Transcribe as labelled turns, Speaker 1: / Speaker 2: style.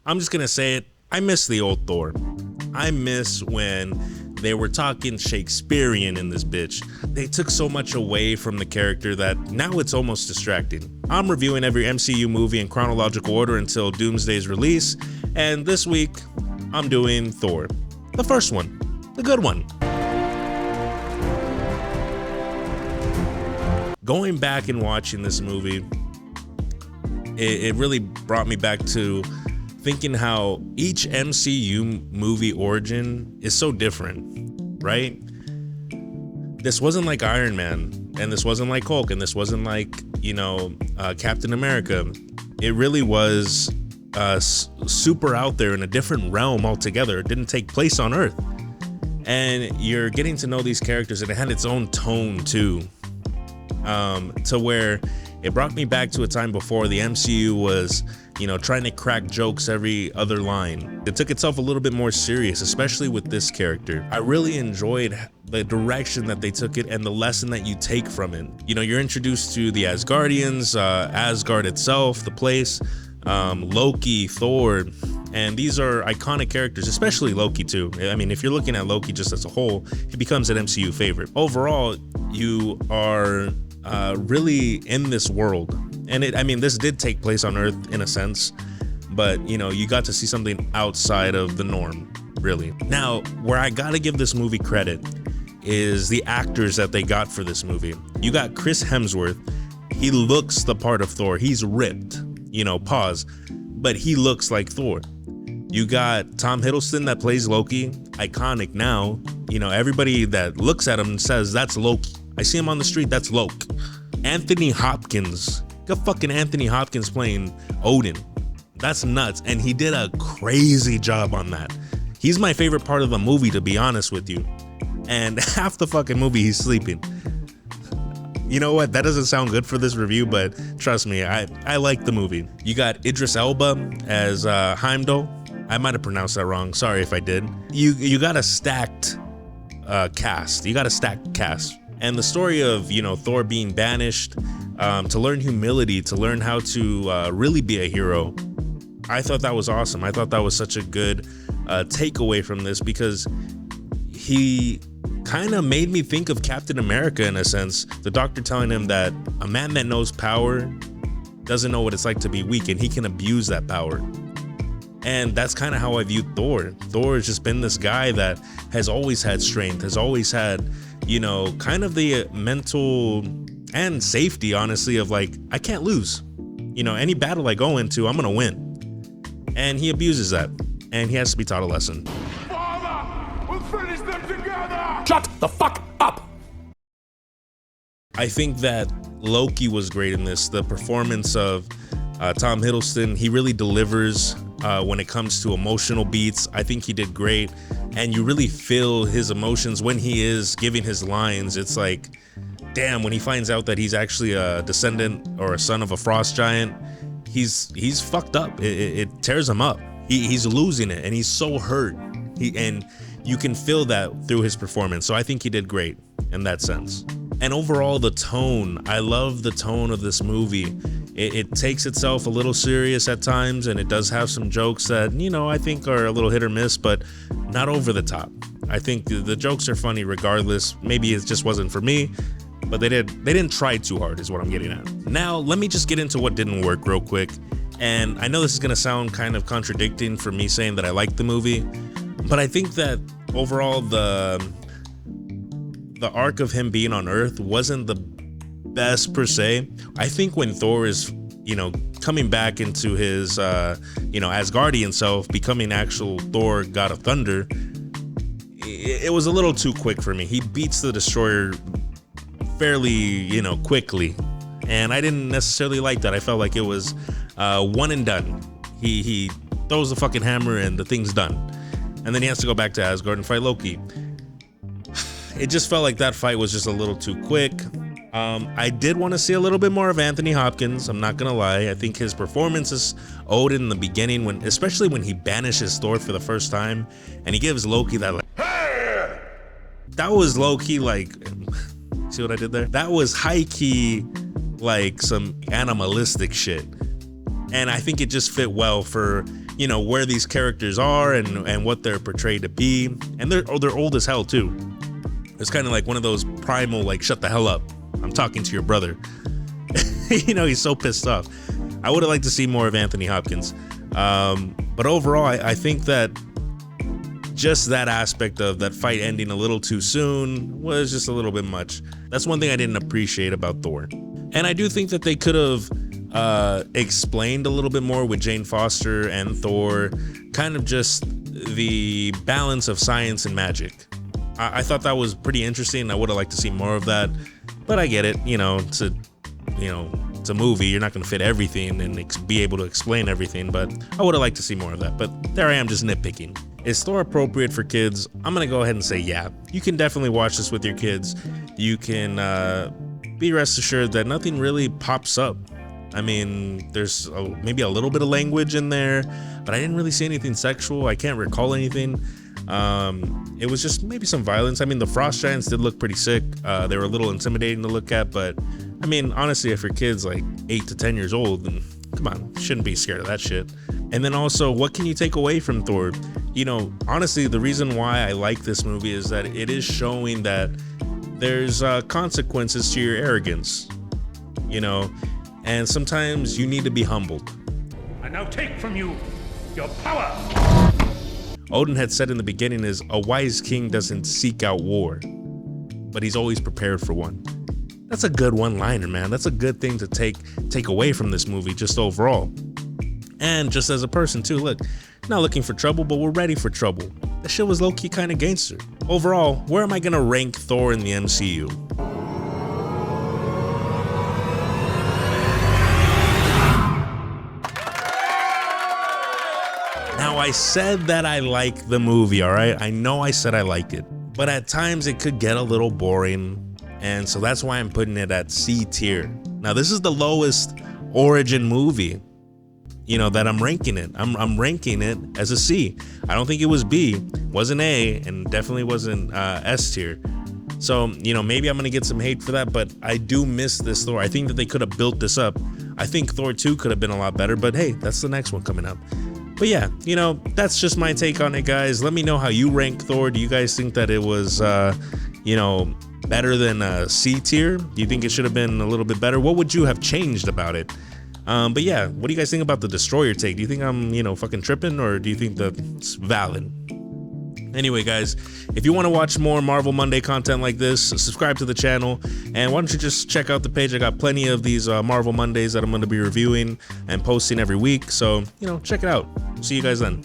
Speaker 1: I'm just gonna say it. I miss the old Thor. I miss when they were talking Shakespearean in this bitch. They took so much away from the character that now it's almost distracting. I'm reviewing every MCU movie in chronological order until Doomsday's release, and this week I'm doing Thor. The first one, the good one. Going back and watching this movie, it really brought me back to thinking how each MCU movie origin is so different, right? This wasn't like Iron Man, and this wasn't like Hulk, and this wasn't like, Captain America. It really was super out there in a different realm altogether. It didn't take place on Earth. And you're getting to know these characters, and it had its own tone too. To where it brought me back to a time before the MCU was, trying to crack jokes every other line. It took itself a little bit more serious, especially with this character. I really enjoyed the direction that they took it and the lesson that you take from it. You're introduced to the Asgardians, Asgard itself, the place, Loki, Thor, and these are iconic characters, especially Loki too. I mean, if you're looking at Loki just as a whole, he becomes an MCU favorite. Overall, you are really in this world, and this did take place on Earth in a sense, but you got to see something outside of the norm, really. Now, where I gotta give this movie credit is the actors that they got for this movie. You got Chris Hemsworth. He looks the part of Thor. He's ripped, pause, but he looks like Thor. You got Tom Hiddleston that plays Loki, iconic now. Everybody that looks at him says that's Loki. I see him on the street, that's Loki. Anthony Hopkins, got fucking Anthony Hopkins playing Odin. That's nuts, and he did a crazy job on that. He's my favorite part of the movie, to be honest with you. And half the fucking movie, he's sleeping. You know what? That doesn't sound good for this review, but trust me, I like the movie. You got Idris Elba as Heimdall. I might have pronounced that wrong. Sorry if I did. You got a stacked cast. You got a stacked cast. And the story of, Thor being banished, to learn humility, to learn how to really be a hero. I thought that was awesome. I thought that was such a good takeaway from this, because he kind of made me think of Captain America in a sense. The doctor telling him that a man that knows power doesn't know what it's like to be weak, and he can abuse that power. And that's kind of how I view Thor. Thor has just been this guy that has always had strength, has always had, kind of the mental and safety, honestly, of like, I can't lose. Any battle I go into, I'm going to win. And he abuses that. And he has to be taught a lesson.
Speaker 2: Father, we'll finish them together!
Speaker 3: Shut the fuck up!
Speaker 1: I think that Loki was great in this. The performance of Tom Hiddleston, he really delivers when it comes to emotional beats. I think he did great, and you really feel his emotions when he is giving his lines. It's like, damn, when he finds out that he's actually a descendant or a son of a frost giant, he's fucked up. It tears him up. He's losing it, and he's so hurt. And you can feel that through his performance. So I think he did great in that sense. And overall, the tone, I love the tone of this movie. It takes itself a little serious at times, and it does have some jokes that, I think are a little hit or miss, but not over the top. I think the jokes are funny regardless. Maybe it just wasn't for me, but they didn't try too hard is what I'm getting at. Now, let me just get into what didn't work real quick. And I know this is gonna sound kind of contradicting for me saying that I liked the movie, but I think that overall the arc of him being on Earth wasn't the best per se. I think when Thor is, coming back into his, Asgardian self, becoming actual Thor, God of Thunder, it was a little too quick for me. He beats the Destroyer fairly, quickly, and I didn't necessarily like that. I felt like it was one and done. He throws the fucking hammer and the thing's done, and then he has to go back to Asgard and fight Loki. It just felt like that fight was just a little too quick. I did want to see a little bit more of Anthony Hopkins. I'm not gonna lie. I think his performance is Odin in the beginning, especially when he banishes Thor for the first time, and he gives Loki that like, hey! That was low key like, see what I did there? That was high key like some animalistic shit, and I think it just fit well for you know, where these characters are and what they're portrayed to be. And they're old as hell too. It's kind of like one of those primal, like, shut the hell up, I'm talking to your brother. You know, he's so pissed off. I would have liked to see more of Anthony Hopkins. But overall, I think that just that aspect of that fight ending a little too soon was just a little bit much. That's one thing I didn't appreciate about Thor. And I do think that they could have explained a little bit more with Jane Foster and Thor, kind of just the balance of science and magic. I thought that was pretty interesting. I would have liked to see more of that, but I get it. You know, it's a movie. You're not going to fit everything and be able to explain everything, but I would have liked to see more of that. But there I am, just nitpicking. Is Thor appropriate for kids? I'm going to go ahead and say yeah. You can definitely watch this with your kids. You can be rest assured that nothing really pops up. I mean, there's maybe a little bit of language in there, but I didn't really see anything sexual. I can't recall anything. It was just maybe some violence. I mean, the frost giants did look pretty sick. They were a little intimidating to look at, but I mean, honestly, if your kid's like 8 to 10 years old, then come on, you shouldn't be scared of that shit. And then also, what can you take away from Thor? You know, honestly, the reason why I like this movie is that it is showing that there's consequences to your arrogance, you know, and sometimes you need to be humbled.
Speaker 2: I now take from you your power.
Speaker 1: Odin had said in the beginning is a wise king doesn't seek out war, but he's always prepared for one. That's a good one-liner, man. That's a good thing to take away from this movie, just overall. And just as a person too, look, not looking for trouble, but we're ready for trouble. That shit was low-key kind of gangster. Overall, where am I gonna rank Thor in the MCU? Now, I said that I like the movie, all right? I know I said I liked it, but at times it could get a little boring, and so that's why I'm putting it at C tier. Now, this is the lowest origin movie, you know, that I'm ranking it. I'm ranking it as a C. I don't think it was B, wasn't A, and definitely wasn't S tier. So, you know, maybe I'm gonna get some hate for that, but I do miss this Thor. I think that they could have built this up. I think Thor 2 could have been a lot better, but hey, that's the next one coming up. But yeah, you know, that's just my take on it, guys. Let me know how you rank Thor. Do you guys think that it was, you know, better than C tier? Do you think it should have been a little bit better? What would you have changed about it? But yeah, what do you guys think about the Destroyer take? Do you think I'm, you know, fucking tripping, or do you think that it's valid? Anyway, guys, if you want to watch more Marvel Monday content like this, subscribe to the channel, and why don't you just check out the page? I got plenty of these Marvel Mondays that I'm going to be reviewing and posting every week, so, you know, check it out. See you guys then.